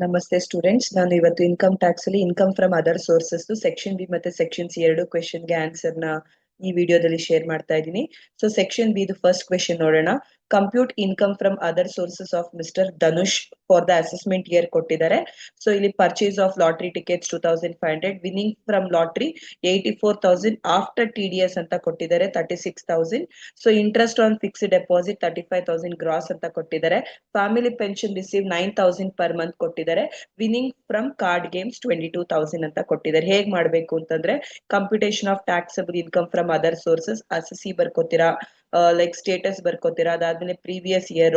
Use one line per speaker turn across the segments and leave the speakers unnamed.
ನಮಸ್ತೆ ಸ್ಟೂಡೆಂಟ್ಸ್, ನಾನು ಇವತ್ತು ಇನ್ಕಮ್ ಟ್ಯಾಕ್ಸ್ ಅಲ್ಲಿ income from other sources section B ಮತ್ತೆ ಸೆಕ್ಷನ್ ಸಿ ಎರಡು ಕ್ವೆಶನ್ ಗೆ ಆನ್ಸರ್ ನ ಈ ವಿಡಿಯೋದಲ್ಲಿ ಶೇರ್ ಮಾಡ್ತಾ ಇದ್ದೀನಿ. So section B first question ನೋಡೋಣ. Compute income from other sources of mister Dhanush for the assessment year ಕೊಟ್ಟಿದ್ದಾರೆ. ಸೊ ಇಲ್ಲಿ purchase of lottery tickets 2500, winning from lottery 84,000 after TDS ಅಂತ ಕೊಟ್ಟಿದ್ದಾರೆ 36,000. So interest on fixed deposit 35,000 gross ಅಂತ ಕೊಟ್ಟಿದ್ದಾರೆ. Family pension receive 9,000 per month ಕೊಟ್ಟಿದ್ದಾರೆ. Winning from card games 22,000 ಅಂತ ಕೊಟ್ಟಿದ್ದಾರೆ. ಹೇಗ್ ಮಾಡ್ಬೇಕು ಅಂತಂದ್ರೆ computation of taxable income from other sources assessee ಬರ್ಕೋತೀರಾ, ಲೈಕ್ ಸ್ಟೇಟಸ್ ಬರ್ಕೋತೀರಾ, ಅದಾದ್ಮೇಲೆ ಪ್ರೀವಿಯಸ್ ಇಯರ್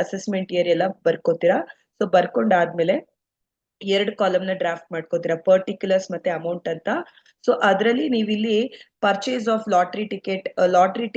ಅಸೆಸ್ಮೆಂಟ್ ಇಯರ್ ಎಲ್ಲ ಬರ್ಕೋತೀರಾ. ಸೊ ಬರ್ಕೊಂಡಾದ್ಮೇಲೆ ಎರಡು ಕಾಲಮ್ ನ ಡ್ರಾಫ್ಟ್ ಮಾಡ್ಕೋತೀರಾ, ಪರ್ಟಿಕ್ಯುಲರ್ಸ್ ಮತ್ತೆ ಅಮೌಂಟ್ ಅಂತ. ಸೊ ಅದರಲ್ಲಿ ನೀವಿಲ್ಲಿ ಪರ್ಚೇಸ್ ಆಫ್ ಲಾಟ್ರಿ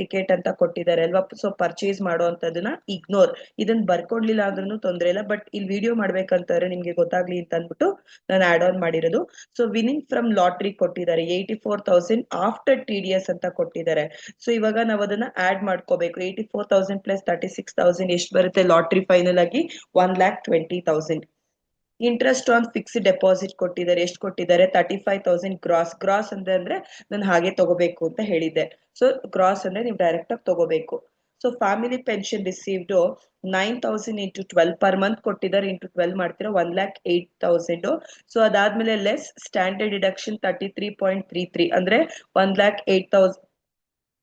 ಟಿಕೆಟ್ ಅಂತ ಕೊಟ್ಟಿದ್ದಾರೆ ಅಲ್ವಾ. ಸೊ ಪರ್ಚೇಸ್ ಮಾಡುವಂತದನ್ನ ಇಗ್ನೋರ್, ಇದನ್ನ ಬರ್ಕೊಡ್ಲಿಲ್ಲ ಅಂದ್ರೂ ತೊಂದ್ರೆ ಇಲ್ಲ, ಬಟ್ ಇಲ್ಲಿ ವಿಡಿಯೋ ಮಾಡ್ಬೇಕಂತಂದ್ರೆ ನಿಮ್ಗೆ ಗೊತ್ತಾಗ್ಲಿ ಅಂತ ಅಂದ್ಬಿಟ್ಟು ನಾನು ಆಡ್ ಆನ್ ಮಾಡಿರೋದು. ಸೊ ವಿನ್ನಿಂಗ್ ಫ್ರಮ್ ಲಾಟ್ರಿ ಕೊಟ್ಟಿದ್ದಾರೆ 84,000 ಆಫ್ಟರ್ TDS ಅಂತ ಕೊಟ್ಟಿದ್ದಾರೆ. ಸೊ ಇವಾಗ ನಾವು ಅದನ್ನ ಆಡ್ ಮಾಡ್ಕೋಬೇಕು. 84,000 ಪ್ಲಸ್ 36,000 ಎಷ್ಟು ಬರುತ್ತೆ? ಲಾಟ್ರಿ ಫೈನಲ್ ಆಗಿ 1,20,000. ಇಂಟ್ರೆಸ್ಟ್ ಆನ್ ಫಿಕ್ಸ್ಡ್ ಡೆಪಾಸಿಟ್ ಕೊಟ್ಟಿದ್ದಾರೆ. ಎಷ್ಟು ಕೊಟ್ಟಿದ್ದಾರೆ? 35,000 ಗ್ರಾಸ್ ಅಂದ್ರೆ ನಾನು ಹಾಗೆ ತಗೋಬೇಕು ಅಂತ ಹೇಳಿದ್ದೆ. ಸೊ ಗ್ರಾಸ್ ಅಂದ್ರೆ ನೀವು ಡೈರೆಕ್ಟ್ ಆಗಿ ತಗೋಬೇಕು. So family pension received 9,000 into 12 per month ಕೊಟ್ಟಿದ್ದಾರೆ. ಇಂಟು 12 ಮಾಡ್ತೀರಾ 1,08,000. ಸೊ ಅದಾದ್ಮೇಲೆ ಲೆಸ್ ಸ್ಟ್ಯಾಂಡರ್ಡ್ ಡಿಡಕ್ಷನ್ 33.33 ಅಂದ್ರೆ 1,08,000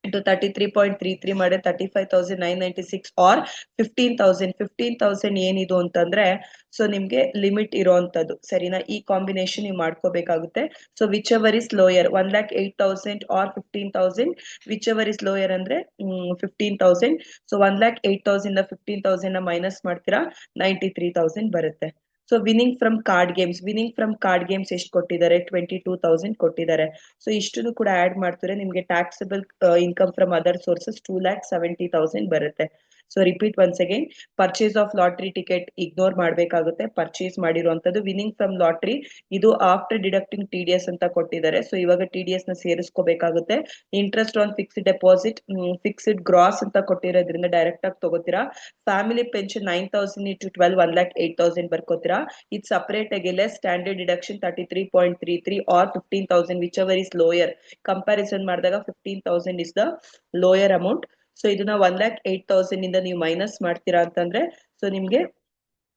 into 33.33 ಮಾಡಿದ್ರೆ 35,996 ಆರ್ 15,000 ಏನಿದು ಅಂತಂದ್ರೆ ಸೊ ನಿಮ್ಗೆ ಲಿಮಿಟ್ ಇರೋಂಥದ್ದು, ಸರಿನಾ? ಈ ಕಾಂಬಿನೇಷನ್ ನೀವು ಮಾಡ್ಕೋಬೇಕಾಗುತ್ತೆ. So whichever is lower 1,08,000 or 15,000, whichever is lower ಅಂದ್ರೆ 15,000. ಸೊ 1,08,000 15,000 ಮೈನಸ್ ಮಾಡ್ತೀರಾ 93,000 ಬರುತ್ತೆ. So winning from card games ಎಷ್ಟು ಕೊಟ್ಟಿದ್ದಾರೆ? 22,000 ಕೊಟ್ಟಿದ್ದಾರೆ. ಸೊ ಇಷ್ಟನ್ನು ಕೂಡ ಆಡ್ ಮಾಡ್ತಾರೆ ನಿಮ್ಗೆ taxable income from other sources 2,70,000 ಬರುತ್ತೆ. So repeat once again, purchase of lottery ticket ignore ಮಾಡ್ಬೇಕಾಗುತ್ತೆ, ಪರ್ಚೇಸ್ ಮಾಡಿರುವಂತದ್ದು. ವಿನ್ನಿಂಗ್ ಫ್ರಮ್ ಲಾಟ್ರಿ ಇದು ಆಫ್ಟರ್ ಡಿಡಕ್ಟಿಂಗ್ TDS ಅಂತ ಕೊಟ್ಟಿದ್ದಾರೆ. ಸೊ ಇವಾಗ TDS ನ ಸೇರಿಸ್ಕೋಬೇಕಾಗುತ್ತೆ. Interest on fixed deposit fixed gross ಅಂತ ಕೊಟ್ಟಿರೋದ್ರಿಂದ ಡೈರೆಕ್ಟ್ ಆಗಿ ತಗೋತೀರಾ. ಫ್ಯಾಮಿಲಿ ಪೆನ್ಷನ್ 9,000 ಇಂಟು 12 1,08,000 ಬರ್ಕೋತೀರಾ. ಇದು ಸಪರೇಟ್ ಆಗಿ standard deduction 33.33 or 15,000 whichever is lower. Comparison ಮಾಡಿದಾಗ 15,000 is the lower amount. So ಇದನ್ನ 1,08,000 ಇಂದ ನೀವು ಮೈನಸ್ ಮಾಡ್ತೀರಾ ಅಂತಂದ್ರೆ ಸೊ ನಿಮ್ಗೆ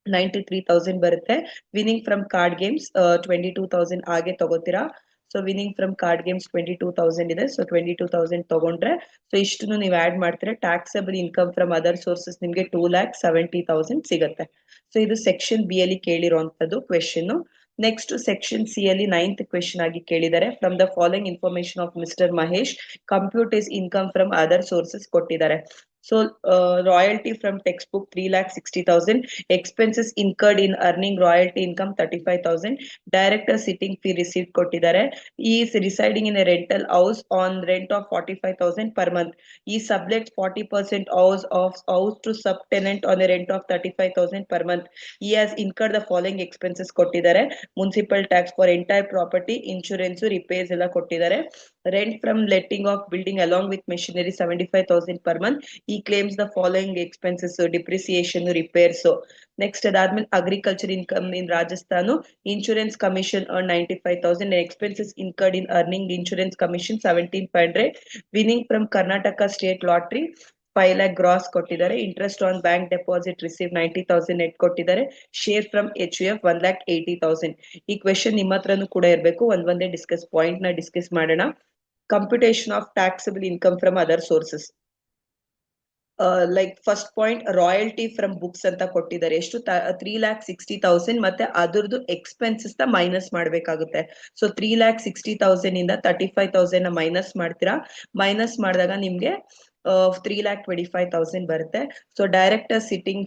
93,000 ಬರುತ್ತೆ. ವಿನ್ನಿಂಗ್ ಫ್ರಮ್ ಕಾರ್ಡ್ ಗೇಮ್ಸ್ 22,000 ಹಾಗೆ ತಗೋತೀರಾ. So winning from card games 22,000 ಇದೆ. ಸೊ 22,000 ತಗೊಂಡ್ರೆ ಸೊ ಇಷ್ಟನ್ನು ನೀವು ಆಡ್ ಮಾಡ್ತೀರಾ. Taxable income from other sources ನಿಮ್ಗೆ 2,70,000 ಸಿಗುತ್ತೆ. ಸೊ ಇದು ಸೆಕ್ಷನ್ ಬಿ ಅಲ್ಲಿ ಕೇಳಿರುವಂತದ್ದು ಕ್ವೆಶನ್. ನೆಕ್ಸ್ಟ್ ಸೆಕ್ಷನ್ ಸಿ ಅಲ್ಲಿ 9th ಕ್ವೆಶನ್ ಆಗಿ ಕೇಳಿದ್ದಾರೆ. From the following information of mister Mahesh compute is income from other sources ಕೊಟ್ಟಿದ್ದಾರೆ. So royalty from textbook 3,60,000, expenses incurred in earning royalty income 35,000, director sitting fee received ಕೊಟ್ಟಿದ್ದಾರೆ. Is residing in a rental house on rent of 45,000 per month. ಈ ಸಬ್ಲೆಕ್ಟ್ 40% house to subtenant on a rent of 35,000 per month. He has incurred the following expenses ಕೊಟ್ಟಿದ್ದಾರೆ. Municipal tax for entire property, insurance, repairs ಎಲ್ಲ ಕೊಟ್ಟಿದ್ದಾರೆ. Rent from letting of building along with machinery 75,000 per month. He claims the following expenses: depreciation, repairs. Next ಅದಾದ್ಮೇಲೆ agriculture income in Rajasthan, insurance commission 95,000, expenses incurred in earning insurance commission 1,700. Winning from Karnataka state lottery 5 lakh gross ಕೊಟ್ಟಿದ್ದಾರೆ. Interest on bank deposit receive 90,000 net ಕೊಟ್ಟಿದ್ದಾರೆ. Share from HUF 1,80,000. ಈ question ನಿಮ್ಮ ಹತ್ರನೂ ಕೂಡ ಇರಬೇಕು. ಒಂದೇ point ನ ಡಿಸ್ಕಸ್ ಮಾಡೋಣ. Computation of taxable income from other sources. Like first point royalty from books ಅಂತ ಕೊಟ್ಟಿದ್ದಾರೆ. ಎಷ್ಟು? 3,60,000 ಮತ್ತೆ ಅದರದ್ದು ಎಕ್ಸ್ಪೆನ್ಸಸ್ ನ ಮೈನಸ್ ಮಾಡ್ಬೇಕಾಗುತ್ತೆ. ಸೊ 3,60,000 ಇಂದ 35,000 ಮೈನಸ್ ಮಾಡ್ತೀರಾ. ಮೈನಸ್ ಮಾಡಿದಾಗ ನಿಮ್ಗೆ 3,25,000 ಬರುತ್ತೆ. So director sitting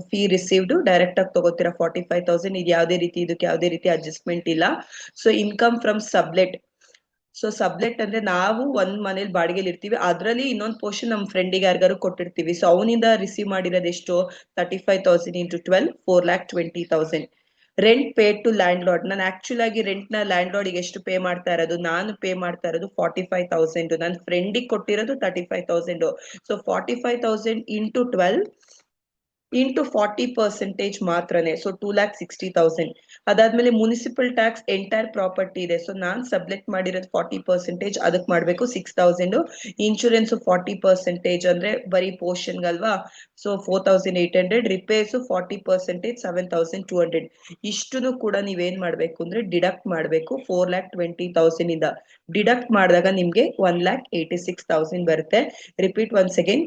fee received direct ಆಗಿ ತಗೋತೀರಾ 45,000. ಇದು ಇದಕ್ಕೆ ಯಾವುದೇ ರೀತಿ ಅಡ್ಜಸ್ಟ್ಮೆಂಟ್ ಇಲ್ಲ. So income from sublet. So sublet ಅಂದ್ರೆ ನಾವು ಒಂದ್ ಮನೇಲಿ ಬಾಡಿಗೆಲಿ ಇರ್ತೀವಿ, ಅದ್ರಲ್ಲಿ ಇನ್ನೊಂದು ಪೋರ್ಷನ್ ನಮ್ಮ ಫ್ರೆಂಡಿಗೆ ಯಾರಿಗಾರು ಕೊಟ್ಟಿರ್ತೀವಿ. ಸೊ ಅವನಿಂದ ರಿಸೀವ್ ಮಾಡಿರೋದು ಎಷ್ಟು? 35,000 into 12 4,20,000. Rent paid to landlord. ನಾನು ಆಕ್ಚುಲ್ ಆಗಿ ರೆಂಟ್ ನ ಲ್ಯಾಂಡ್ ಲಾರ್ಡ್ ಎಷ್ಟು ಪೇ ಮಾಡ್ತಾ ಇರೋದು? ನಾನು ಪೇ ಮಾಡ್ತಾ ಇರೋದು 45,000. ನನ್ನ ಫ್ರೆಂಡಿಗೆ ಕೊಟ್ಟಿರೋದು 35,000. ಸೊ 45,000 ಇಂಟು 12 ಇಂಟು 40% ಮಾತ್ರನೇ, ಸೊ 2,60,000. ಅದಾದ್ಮೇಲೆ ಮುನಿಸಿಪಲ್ ಟ್ಯಾಕ್ಸ್ ಎಂಟೈರ್ ಪ್ರಾಪರ್ಟಿ ಇದೆ, ಸೊ ನಾನ್ ಸಬ್ಲೆಕ್ಟ್ ಮಾಡಿರೋದು 40%, ಅದಕ್ಕೆ ಮಾಡ್ಬೇಕು 6,000. ಇನ್ಶೂರೆನ್ಸ್ 40% ಅಂದ್ರೆ ಬರೀ ಪೋರ್ಷನ್ ಅಲ್ವಾ, ಸೊ 4,800. ರಿಪೇರ್ಸ್ 40% 7,200. ಇಷ್ಟನ್ನು ಕೂಡ ನೀವೇನ್ ಮಾಡ್ಬೇಕು ಅಂದ್ರೆ ಡಿಡಕ್ಟ್ ಮಾಡ್ಬೇಕು 4,20,000 ಇಂದ. ಡಿಡಕ್ಟ್ ಮಾಡಿದಾಗ ನಿಮ್ಗೆ 1,86,000 ಬರುತ್ತೆ. ರಿಪೀಟ್ ಒನ್ಸ್ ಅಗೇನ್,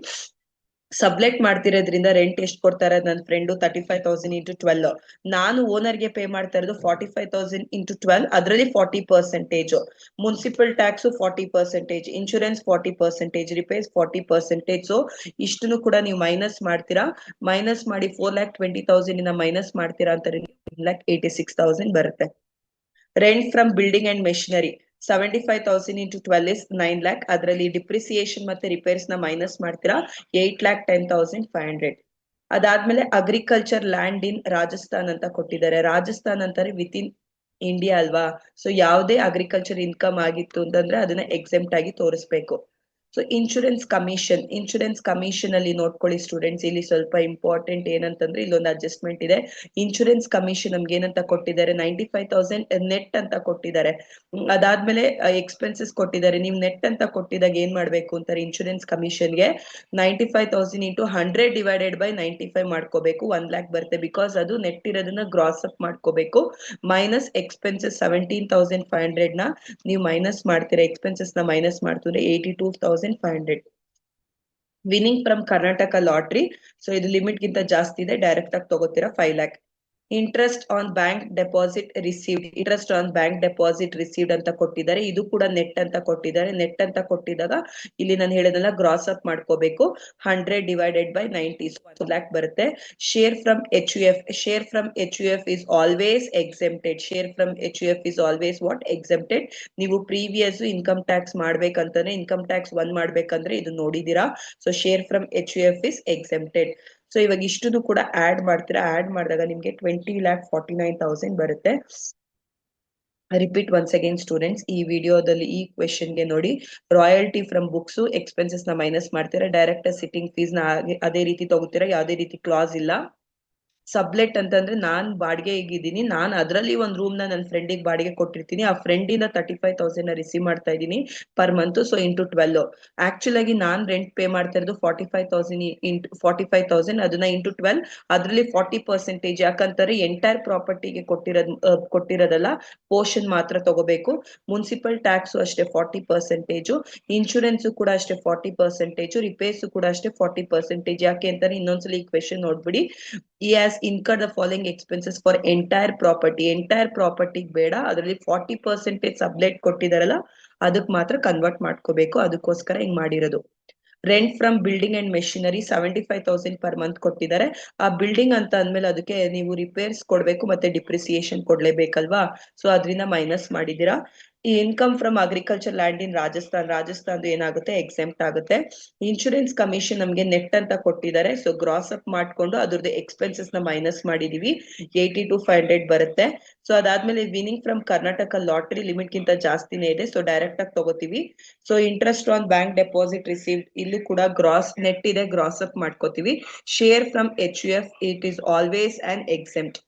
ಸಬ್ಲೆಕ್ಟ್ ಮಾಡ್ತಿರೋದ್ರಿಂದ ರೆಂಟ್ ಎಷ್ಟು ಕೊಡ್ತಾರೆ ನನ್ನ ಫ್ರೆಂಡು 35,000 ಇಂಟು 12. ನಾನು ಓನರ್ಗೆ ಪೇ ಮಾಡ್ತಾ ಇರೋದು 45,000 ಇಂಟು 12, ಅದರಲ್ಲಿ 40%. Municipal tax 40%, insurance 40%, repairs 40%. So ಇಷ್ಟನ್ನು ಕೂಡ ನೀವು ಮೈನಸ್ ಮಾಡ್ತೀರಾ. ಮೈನಸ್ ಮಾಡಿ 4,20,000 ಇಂದ ಮೈನಸ್ ಮಾಡ್ತೀರಾ ಅಂತಾರೆ 1,86,000 ಬರುತ್ತೆ. Rent from building and machinery 75,000 into 12 is 9 lakh. ಅದರಲ್ಲಿ ಡಿಪ್ರಿಸಿಯೇಷನ್ ಮತ್ತೆ ರಿಪೇರ್ಸ್ ನ ಮೈನಸ್ ಮಾಡ್ತೀರಾ 8,10,500. ಅದಾದ್ಮೇಲೆ ಅಗ್ರಿಕಲ್ಚರ್ ಲ್ಯಾಂಡ್ ಇನ್ ರಾಜಸ್ಥಾನ್ ಅಂತ ಕೊಟ್ಟಿದ್ದಾರೆ. ರಾಜಸ್ಥಾನ್ ಅಂತಾರೆ ವಿತ್ ಇನ್ ಇಂಡಿಯಾ ಅಲ್ವಾ, ಸೊ ಯಾವುದೇ ಅಗ್ರಿಕಲ್ಚರ್ ಇನ್ಕಮ್ ಆಗಿತ್ತು ಅಂತಂದ್ರೆ ಅದನ್ನ ಎಕ್ಸೆಂಪ್ಟ್ ಆಗಿ ತೋರಿಸ್ಬೇಕು. ಸೊ ಇನ್ಶೂರೆನ್ಸ್ ಕಮಿಷನ್ ಅಲ್ಲಿ ನೋಡ್ಕೊಳ್ಳಿ ಸ್ಟೂಡೆಂಟ್ಸ್, ಇಲ್ಲಿ ಸ್ವಲ್ಪ ಇಂಪಾರ್ಟೆಂಟ್ ಏನಂತಂದ್ರೆ ಇಲ್ಲೊಂದು ಅಡ್ಜಸ್ಟ್ಮೆಂಟ್ ಇದೆ. ಇನ್ಶೂರೆನ್ಸ್ ಕಮಿಷನ್ ನಮ್ಗೆ ಏನಂತ ಕೊಟ್ಟಿದ್ದಾರೆ 95,000 ನೆಟ್ ಅಂತ ಕೊಟ್ಟಿದ್ದಾರೆ. ಅದಾದ್ಮೇಲೆ ಎಕ್ಸ್ಪೆನ್ಸಸ್ ಕೊಟ್ಟಿದ್ದಾರೆ. ನೀವು ನೆಟ್ ಅಂತ ಕೊಟ್ಟಿದಾಗ ಏನ್ ಮಾಡ್ಬೇಕು ಅಂತಾರೆ ಇನ್ಶೂರೆನ್ಸ್ ಕಮಿಷನ್ಗೆ 95,000 ಇಂಟು 100 ಡಿವೈಡೆಡ್ ಬೈ 95 ಮಾಡ್ಕೋಬೇಕು, 1 lakh ಬರುತ್ತೆ. ಬಿಕಾಸ್ ಅದು ನೆಟ್ ಇರೋದನ್ನ ಗ್ರಾಸ್ ಅಪ್ ಮಾಡ್ಕೋಬೇಕು. ಮೈನಸ್ ಎಕ್ಸ್ಪೆನ್ಸಸ್ 17,500 ನ ನೀವು ಮೈನಸ್ ಮಾಡ್ತೀರಾ, ಎಕ್ಸ್ಪೆನ್ಸಸ್ ನ ಮೈನಸ್ ಮಾಡ್ತಾರೆ 82,500. Winning from Karnataka lottery, so ಇದು ಲಿಮಿಟ್ ಗಿಂತ ಜಾಸ್ತಿ ಇದೆ, ಡೈರೆಕ್ಟ್ ಆಗಿ ತಗೋತೀರಾ 5 lakh. Interest on bank deposit received ಅಂತ ಕೊಟ್ಟಿದ್ದಾರೆ. ಇದು ಕೂಡ ನೆಟ್ ಅಂತ ಕೊಟ್ಟಿದ್ದಾರೆ. ನೆಟ್ ಅಂತ ಕೊಟ್ಟಿದಾಗ ಇಲ್ಲಿ ನಾನು ಹೇಳೋದಲ್ಲ ಗ್ರಾಸ್ ಅಪ್ ಮಾಡ್ಕೋಬೇಕು, 100 ಡಿವೈಡೆಡ್ ಬೈ 90, 1 lakh ಬರುತ್ತೆ. Share from H U F is always exempted. ನೀವು ಪ್ರೀವಿಯಸ್ ಇನ್ಕಮ್ ಟ್ಯಾಕ್ಸ್ ಮಾಡ್ಬೇಕಂತಾನೆ, ಇನ್ಕಮ್ ಟ್ಯಾಕ್ಸ್ 1 ಮಾಡ್ಬೇಕಂದ್ರೆ ಇದು ನೋಡಿದೀರಾ. So share from H U F is exempted. ಸೊ ಇವಾಗ ಇಷ್ಟನ್ನು ಕೂಡ ಆಡ್ ಮಾಡ್ತೀರಾ. ಆಡ್ ಮಾಡಿದಾಗ ನಿಮ್ಗೆ 20,49,000 ಬರುತ್ತೆ. ರಿಪೀಟ್ ಒನ್ಸ್ ಅಗೇನ್ ಸ್ಟೂಡೆಂಟ್ಸ್, ಈ ವಿಡಿಯೋದಲ್ಲಿ ಈ ಕ್ವೆಶನ್ಗೆ ನೋಡಿ, ರಾಯಲ್ಟಿ ಫ್ರಮ್ ಬುಕ್ಸ್ ಎಕ್ಸ್ಪೆನ್ಸಸ್ ನ ಮೈನಸ್ ಮಾಡ್ತೀರಾ, ಡೈರೆಕ್ಟ್ ಸಿಟ್ಟಿಂಗ್ ಫೀಸ್ ನ ಅದೇ ರೀತಿ ತಗೋತೀರಾ, ಯಾವುದೇ ರೀತಿ ಕ್ಲಾಸ್ ಇಲ್ಲ. ಸಬ್ಲೆಟ್ ಅಂತಂದ್ರೆ ನಾನ್ ಬಾಡಿಗೆ ಹೇಗಿದ್ದೀನಿ, ನಾನು ಅದರಲ್ಲಿ ಒಂದು ರೂಮ್ ನ ನನ್ನ ಫ್ರೆಂಡಿಗೆ ಬಾಡಿಗೆ ಕೊಟ್ಟಿರ್ತೀನಿ, ಆ ಫ್ರೆಂಡ್ ಇಂದ 35,000 ರಿಸೀವ್ ಮಾಡ್ತಾ ಇದ್ದೀನಿ per month. So into 12. Actual ಆಗಿ ನಾನ್ ರೆಂಟ್ ಪೇ ಮಾಡ್ತಾ ಇರೋದು 45,000 ಅದನ್ನ ಇಂಟು 12, ಅದರಲ್ಲಿ 40%. ಯಾಕಂತಾರೆ ಎಂಟೈರ್ ಪ್ರಾಪರ್ಟಿಗೆ ಕೊಟ್ಟಿರೋದಲ್ಲ, ಪೋರ್ಷನ್ ಮಾತ್ರ ತಗೋಬೇಕು. ಮುನ್ಸಿಪಲ್ ಟ್ಯಾಕ್ಸ್ ಅಷ್ಟೇ 40%, ಇನ್ಶೂರೆನ್ಸ್ ಕೂಡ ಅಷ್ಟೇ 40%, ರಿಪೇರ್ಸ್ ಕೂಡ ಅಷ್ಟೇ 40%. ಯಾಕೆ ಅಂತಾರೆ ಇನ್ನೊಂದ್ಸಲ ಈ question ನೋಡ್ಬಿಡಿ. he has incurred the following expenses for entire property ಬೇಡ, ಅದರಲ್ಲಿ 40% ಸಬ್ಲೆಟ್ ಕೊಟ್ಟಿದಾರಲ್ಲ ಅದಕ್ಕೆ ಮಾತ್ರ ಕನ್ವರ್ಟ್ ಮಾಡ್ಕೋಬೇಕು, ಅದಕ್ಕೋಸ್ಕರ ಹಿಂಗ್ ಮಾಡಿರೋದು. Rent from building and machinery 75,000 per month ಕೊಟ್ಟಿದ್ದಾರೆ. ಆ ಬಿಲ್ಡಿಂಗ್ ಅಂತ ಅಂದ್ಮೇಲೆ ಅದಕ್ಕೆ ನೀವು ರಿಪೇರ್ಸ್ ಕೊಡ್ಬೇಕು ಮತ್ತೆ ಡಿಪ್ರಿಸಿಯೇಷನ್ ಕೊಡ್ಲೇಬೇಕಲ್ವಾ, ಸೊ ಅದರಿಂದ ಮೈನಸ್ ಮಾಡಿದೀರಾ. ಈ income from agriculture land in Rajasthan ಏನಾಗುತ್ತೆ ಎಕ್ಸೆಂಪ್ಟ್ ಆಗುತ್ತೆ. ಇನ್ಶೂರೆನ್ಸ್ ಕಮಿಷನ್ ನಮ್ಗೆ ನೆಟ್ ಅಂತ ಕೊಟ್ಟಿದ್ದಾರೆ, ಸೊ ಗ್ರಾಸ್ ಅಪ್ ಮಾಡ್ಕೊಂಡು ಅದ್ರದ್ದು ಎಕ್ಸ್ಪೆನ್ಸಸ್ ನ ಮೈನಸ್ ಮಾಡಿದೀವಿ, 82,500 ಬರುತ್ತೆ. ಸೊ ಅದಾದ್ಮೇಲೆ winning from Karnataka lottery limit ಗಿಂತ ಜಾಸ್ತಿನೇ ಇದೆ, ಸೊ ಡೈರೆಕ್ಟ್ ಆಗಿ ತಗೋತೀವಿ. So interest on bank deposit received, ಇಲ್ಲಿ ಕೂಡ ಗ್ರಾಸ್ ನೆಟ್ ಇದೆ, ಗ್ರಾಸ್ ಅಪ್ ಮಾಡ್ಕೋತೀವಿ. Share from H U F it is always on exempt.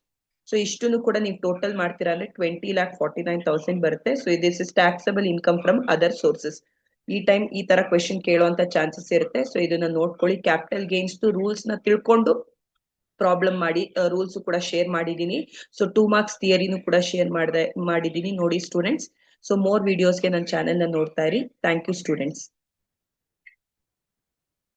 So ಇಷ್ಟನ್ನು ಕೂಡ ನೀವು ಟೋಟಲ್ ಮಾಡ್ತೀರಾ ಅಂದ್ರೆ 20,49,000 ಬರುತ್ತೆ. So this is taxable income from other sources. ಈ ಟೈಮ್ ಈ ತರ ಕ್ವೆಶನ್ ಕೇಳುವಂತ ಚಾನ್ಸಸ್ ಇರುತ್ತೆ. ಸೊ ಇದನ್ನ ನೋಡ್ಕೊಳ್ಳಿ. ಕ್ಯಾಪಿಟಲ್ ಗೇನ್ಸ್ ರೂಲ್ಸ್ ನ ತಿಳ್ಕೊಂಡು ಪ್ರಾಬ್ಲಮ್ ಮಾಡಿ, ರೂಲ್ಸ್ ಕೂಡ ಶೇರ್ ಮಾಡಿದೀನಿ. ಸೊ 2 marks ಥಿಯರಿನೂ ಕೂಡ ಶೇರ್ ಮಾಡಿದೀನಿ ನೋಡಿ ಸ್ಟೂಡೆಂಟ್ಸ್. ಸೊ ಮೋರ್ ವಿಡಿಯೋಸ್ಗೆ ನನ್ನ ಚಾನೆಲ್ ನ ನೋಡ್ತಾ ಇರಿ. Thank you students.